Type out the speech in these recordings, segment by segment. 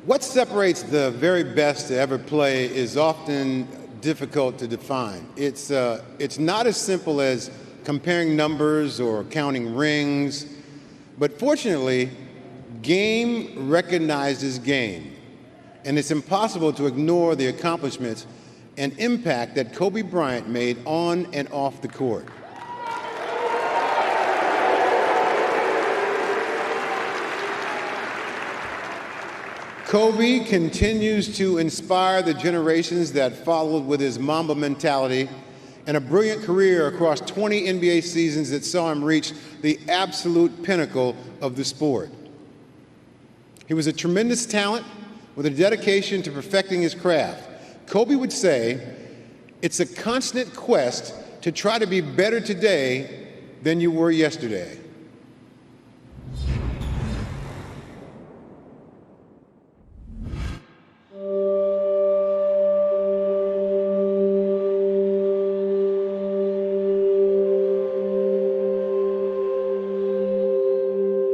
What separates the very best to ever play is often difficult to define. It's not as simple as comparing numbers or counting rings, but fortunately, game recognizes game, and it's impossible to ignore the accomplishments and impact that Kobe Bryant made on and off the court. Kobe continues to inspire the generations that followed with his Mamba mentality and a brilliant career across 20 NBA seasons that saw him reach the absolute pinnacle of the sport. He was a tremendous talent with a dedication to perfecting his craft. Kobe would say, "It's a constant quest to try to be better today than you were yesterday."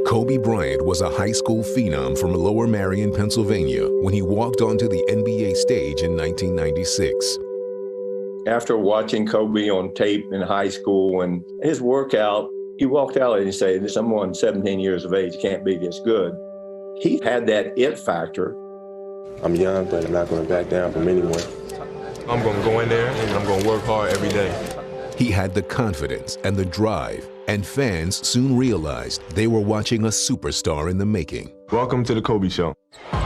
Kobe Bryant was a high school phenom from Lower Marion, Pennsylvania, when he walked onto the NBA stage in 1996. After watching Kobe on tape in high school and his workout, he walked out and he said, "Someone 17 years of age can't be this good." He had that it factor. I'm young, but I'm not going to back down from anyone. I'm going to go in there and I'm going to work hard every day. He had the confidence and the drive, and fans soon realized they were watching a superstar in the making. Welcome to the Kobe Show.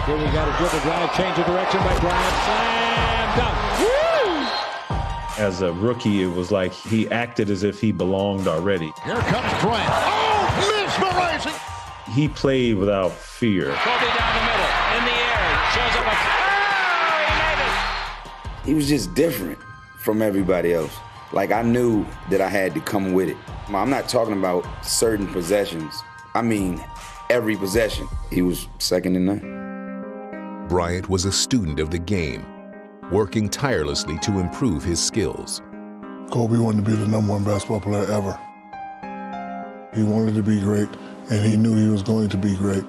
Here we got a dribble drive, change of direction by Bryant, slam dunk. Woo! As a rookie, it was like he acted as if he belonged already. Here comes Bryant. Oh, mesmerizing! He played without fear. Kobe down the middle, in the air, shows up he made it! He was just different from everybody else. Like, I knew that I had to come with it. I'm not talking about certain possessions. I mean, every possession. He was second to none. Bryant was a student of the game, working tirelessly to improve his skills. Kobe wanted to be the #1 basketball player ever. He wanted to be great, and he knew he was going to be great.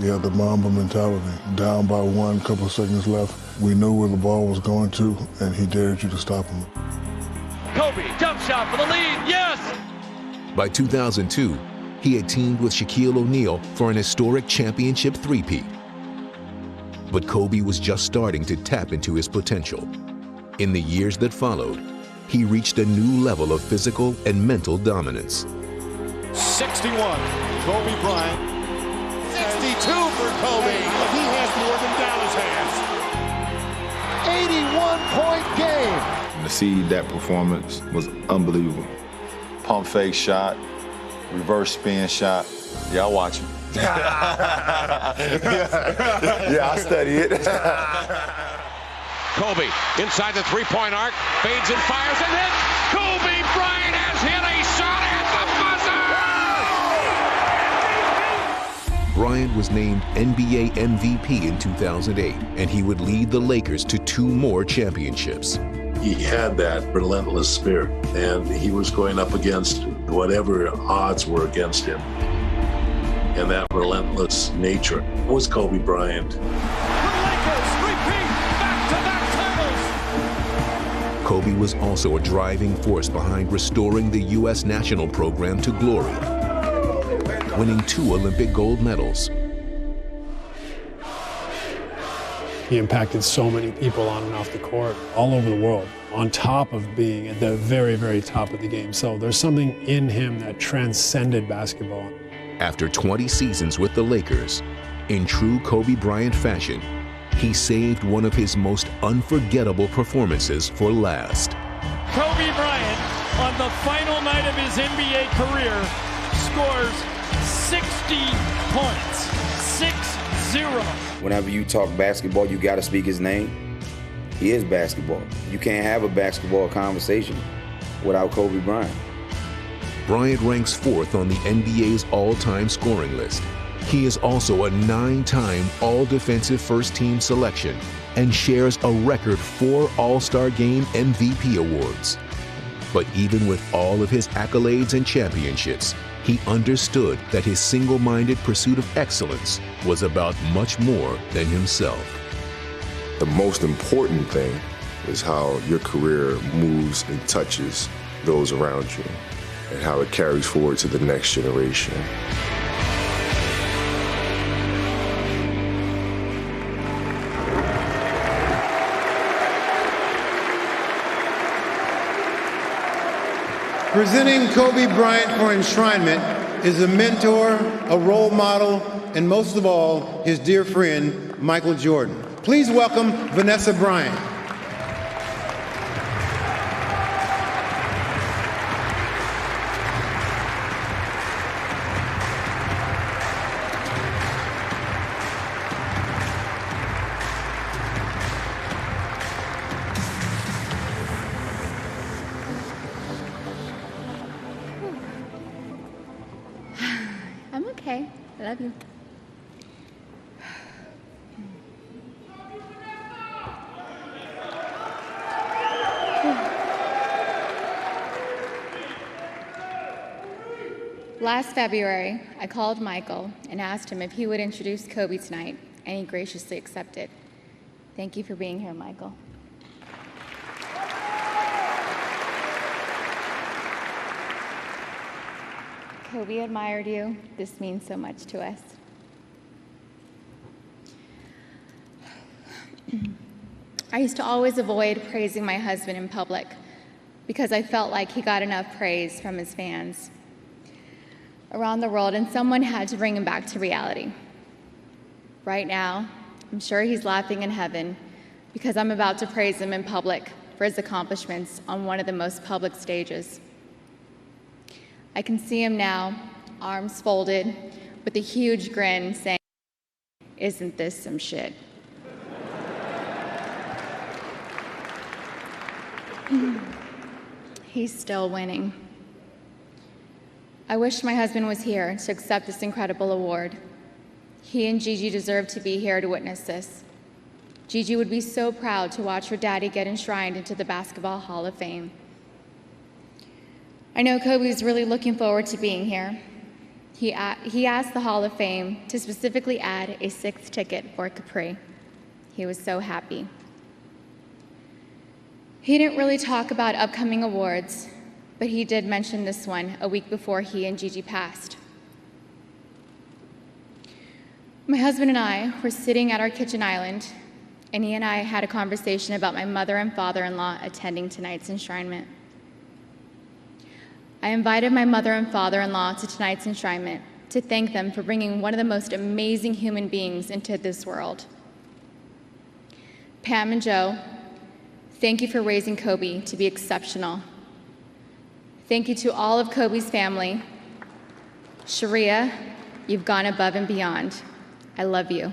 He had the Mamba mentality. Down by one, couple of seconds left. We knew where the ball was going to, and he dared you to stop him. Kobe, jump shot for the lead, yes! By 2002, he had teamed with Shaquille O'Neal for an historic championship three-peat. But Kobe was just starting to tap into his potential. In the years that followed, he reached a new level of physical and mental dominance. 61, Kobe Bryant. 62 for Kobe. He has more than Dallas has. 81-point game. To see that performance was unbelievable. Pump fake shot, reverse spin shot. Y'all watch him. Yeah, I study it. Kobe inside the three-point arc, fades and fires and hits. Kobe Bryant has hit a shot at the buzzer! Bryant was named NBA MVP in 2008, and he would lead the Lakers to 2 more championships. He had that relentless spirit, and he was going up against whatever odds were against him. And that relentless nature was Kobe Bryant. The Lakers repeat back-to-back titles! Kobe was also a driving force behind restoring the U.S. national program to glory, winning 2 Olympic gold medals. He impacted so many people on and off the court, all over the world, on top of being at the very, very top of the game. So there's something in him that transcended basketball. After 20 seasons with the Lakers, in true Kobe Bryant fashion, he saved one of his most unforgettable performances for last. Kobe Bryant, on the final night of his NBA career, scores 60 points, 6-0. Whenever you talk basketball, you got to speak his name. He is basketball. You can't have a basketball conversation without Kobe Bryant. Bryant ranks 4th on the NBA's all-time scoring list. He is also a 9-time All-Defensive First-Team selection and shares a record 4 All-Star Game MVP awards. But even with all of his accolades and championships, he understood that his single-minded pursuit of excellence was about much more than himself. The most important thing is how your career moves and touches those around you and how it carries forward to the next generation. Presenting Kobe Bryant for enshrinement is a mentor, a role model, and most of all, his dear friend, Michael Jordan. Please welcome Vanessa Bryant. I'm okay. I love you. Last February, I called Michael and asked him if he would introduce Kobe tonight, and he graciously accepted. Thank you for being here, Michael. Kobe admired you. This means so much to us. I used to always avoid praising my husband in public because I felt like he got enough praise from his fans around the world, and someone had to bring him back to reality. Right now, I'm sure he's laughing in heaven because I'm about to praise him in public for his accomplishments on one of the most public stages. I can see him now, arms folded, with a huge grin, saying, "Isn't this some shit?" He's still winning. I wish my husband was here to accept this incredible award. He and Gigi deserve to be here to witness this. Gigi would be so proud to watch her daddy get enshrined into the Basketball Hall of Fame. I know Kobe's really looking forward to being here. He asked the Hall of Fame to specifically add a 6th ticket for Capri. He was so happy. He didn't really talk about upcoming awards, but he did mention this one a week before he and Gigi passed. My husband and I were sitting at our kitchen island, and he and I had a conversation about my mother and father-in-law attending tonight's enshrinement. I invited my mother and father-in-law to tonight's enshrinement to thank them for bringing one of the most amazing human beings into this world. Pam and Joe, thank you for raising Kobe to be exceptional. Thank you to all of Kobe's family. Sharia, you've gone above and beyond. I love you.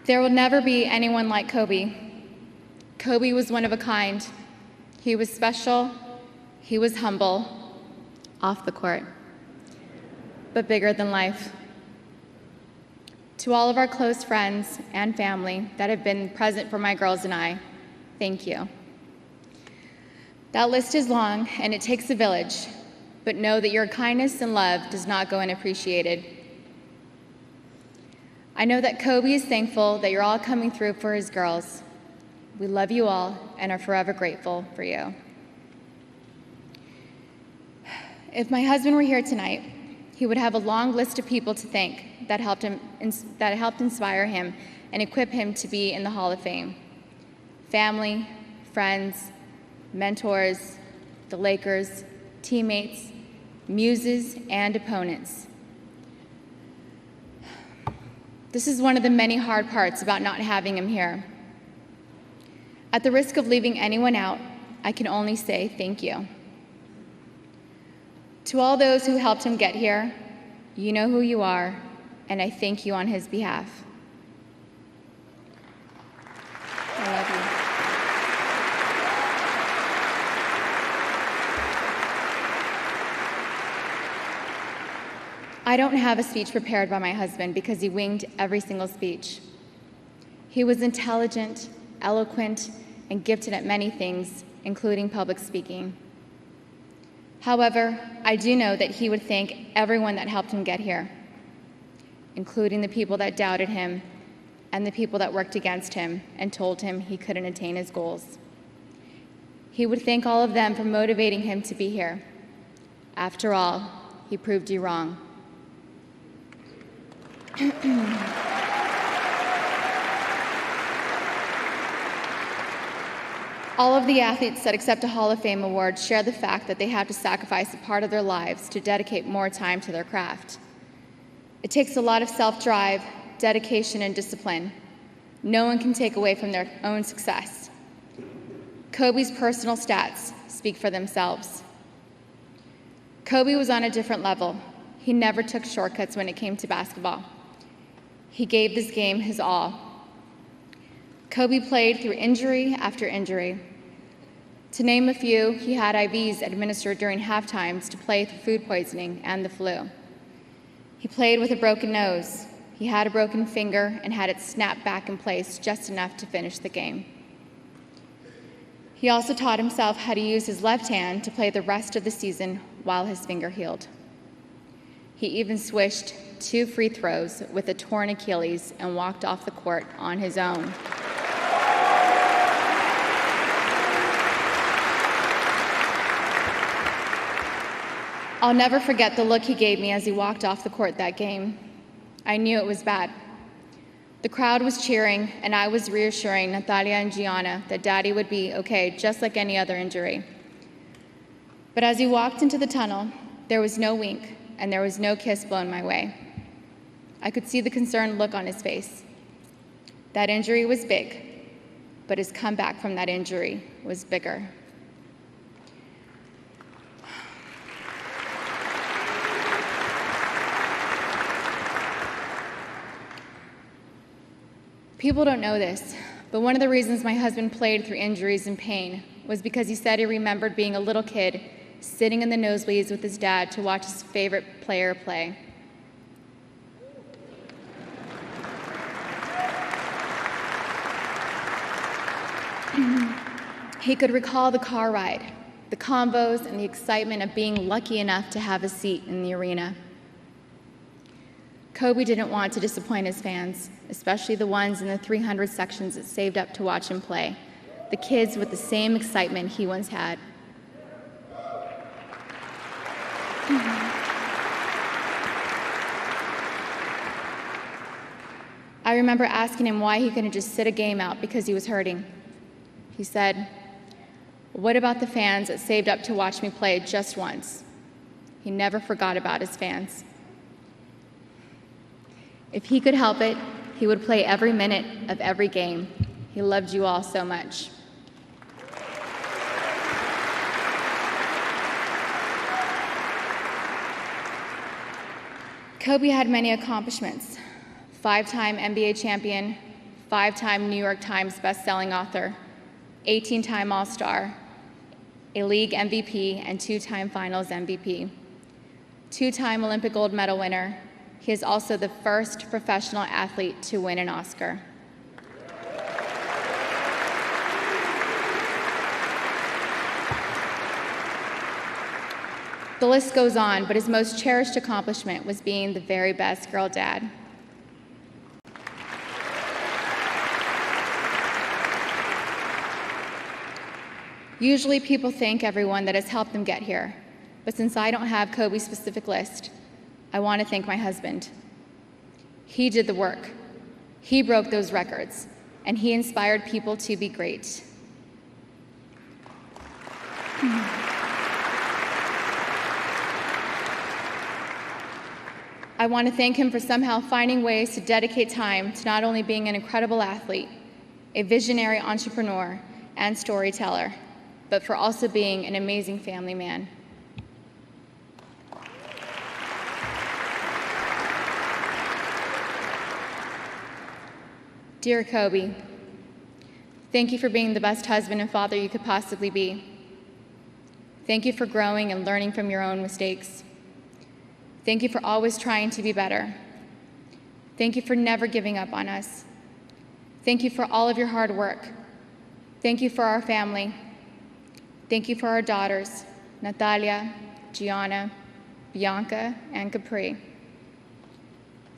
There will never be anyone like Kobe. Kobe was one of a kind. He was special, he was humble, off the court, but bigger than life. To all of our close friends and family that have been present for my girls and I, thank you. That list is long and it takes a village, but know that your kindness and love does not go unappreciated. I know that Kobe is thankful that you're all coming through for his girls. We love you all and are forever grateful for you. If my husband were here tonight, he would have a long list of people to thank that helped inspire him and equip him to be in the Hall of Fame. Family, friends, mentors, the Lakers, teammates, muses, and opponents. This is one of the many hard parts about not having him here. At the risk of leaving anyone out, I can only say thank you. To all those who helped him get here, you know who you are, and I thank you on his behalf. I love you. I I don't have a speech prepared by my husband because he winged every single speech. He was intelligent, eloquent, and gifted at many things, including public speaking. However, I do know that he would thank everyone that helped him get here, including the people that doubted him and the people that worked against him and told him he couldn't attain his goals. He would thank all of them for motivating him to be here. After all, he proved you wrong. All of the athletes that accept a Hall of Fame award share the fact that they have to sacrifice a part of their lives to dedicate more time to their craft. It takes a lot of self-drive, dedication, and discipline. No one can take away from their own success. Kobe's personal stats speak for themselves. Kobe was on a different level. He never took shortcuts when it came to basketball. He gave this game his all. Kobe played through injury after injury. To name a few, he had IVs administered during half times to play through food poisoning and the flu. He played with a broken nose. He had a broken finger and had it snap back in place just enough to finish the game. He also taught himself how to use his left hand to play the rest of the season while his finger healed. He even swished 2 free throws with a torn Achilles and walked off the court on his own. I'll never forget the look he gave me as he walked off the court that game. I knew it was bad. The crowd was cheering, and I was reassuring Natalia and Gianna that Daddy would be okay, just like any other injury. But as he walked into the tunnel, there was no wink, and there was no kiss blown my way. I could see the concerned look on his face. That injury was big, but his comeback from that injury was bigger. People don't know this, but one of the reasons my husband played through injuries and pain was because he said he remembered being a little kid sitting in the nosebleeds with his dad to watch his favorite player play. He could recall the car ride, the combos, and the excitement of being lucky enough to have a seat in the arena. Kobe didn't want to disappoint his fans, especially the ones in the 300 sections that saved up to watch him play, the kids with the same excitement he once had. I remember asking him why he couldn't just sit a game out because he was hurting. He said, "What about the fans that saved up to watch me play just once?" He never forgot about his fans. If he could help it, he would play every minute of every game. He loved you all so much. Kobe had many accomplishments. 5-time NBA champion, 5-time New York Times best-selling author, 18-time All-Star, a league MVP, and 2-time Finals MVP. 2-time Olympic gold medal winner. He is also the first professional athlete to win an Oscar. The list goes on, but his most cherished accomplishment was being the very best girl dad. Usually people thank everyone that has helped them get here, but since I don't have Kobe's specific list, I want to thank my husband. He did the work. He broke those records, and he inspired people to be great. I want to thank him for somehow finding ways to dedicate time to not only being an incredible athlete, a visionary entrepreneur, and storyteller, but for also being an amazing family man. Dear Kobe, thank you for being the best husband and father you could possibly be. Thank you for growing and learning from your own mistakes. Thank you for always trying to be better. Thank you for never giving up on us. Thank you for all of your hard work. Thank you for our family. Thank you for our daughters, Natalia, Gianna, Bianca, and Capri.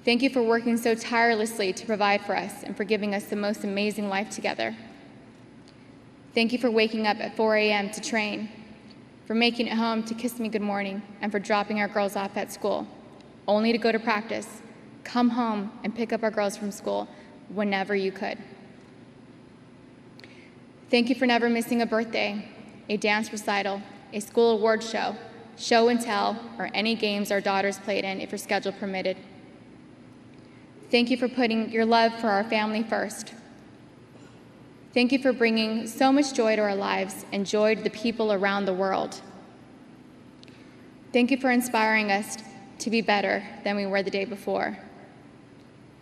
Thank you for working so tirelessly to provide for us and for giving us the most amazing life together. Thank you for waking up at 4 a.m. to train, for making it home to kiss me good morning, and for dropping our girls off at school, only to go to practice, come home, and pick up our girls from school whenever you could. Thank you for never missing a birthday, a dance recital, a school award show, show and tell, or any games our daughters played in if your schedule permitted. Thank you for putting your love for our family first. Thank you for bringing so much joy to our lives and joy to the people around the world. Thank you for inspiring us to be better than we were the day before.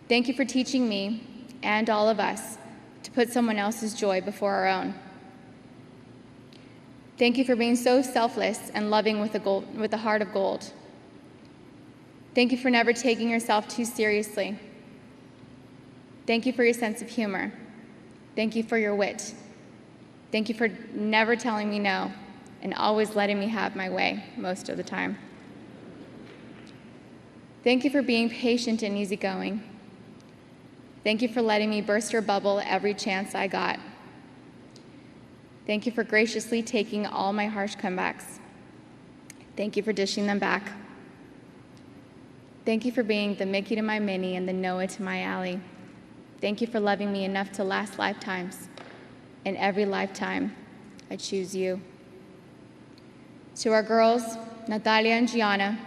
Thank you for teaching me and all of us to put someone else's joy before our own. Thank you for being so selfless and loving with a heart of gold. Thank you for never taking yourself too seriously. Thank you for your sense of humor. Thank you for your wit. Thank you for never telling me no and always letting me have my way most of the time. Thank you for being patient and easygoing. Thank you for letting me burst your bubble every chance I got. Thank you for graciously taking all my harsh comebacks. Thank you for dishing them back. Thank you for being the Mickey to my Minnie and the Noah to my Allie. Thank you for loving me enough to last lifetimes. In every lifetime, I choose you. To our girls, Natalia and Gianna,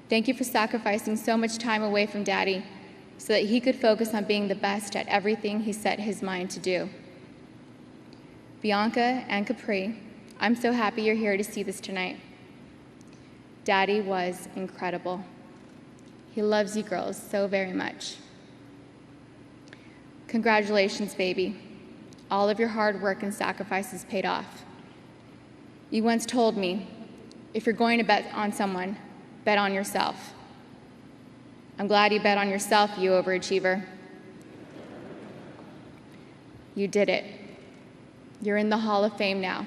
thank you for sacrificing so much time away from Daddy so that he could focus on being the best at everything he set his mind to do. Bianca and Capri, I'm so happy you're here to see this tonight. Daddy was incredible. He loves you girls so very much. Congratulations, baby. All of your hard work and sacrifices paid off. You once told me, if you're going to bet on someone, bet on yourself. I'm glad you bet on yourself, you overachiever. You did it. You're in the Hall of Fame now.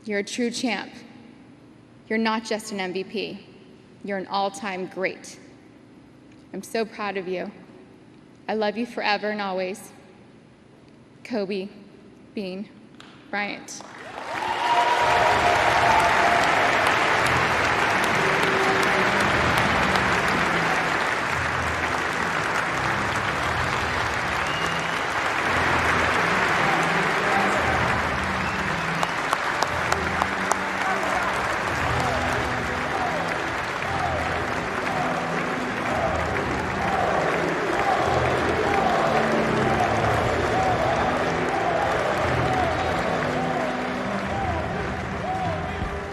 You're a true champ. You're not just an MVP. You're an all-time great. I'm so proud of you. I love you forever and always. Kobe Bean Bryant.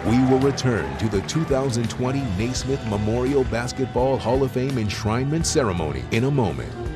We will return to the 2020 Naismith Memorial Basketball Hall of Fame Enshrinement Ceremony in a moment.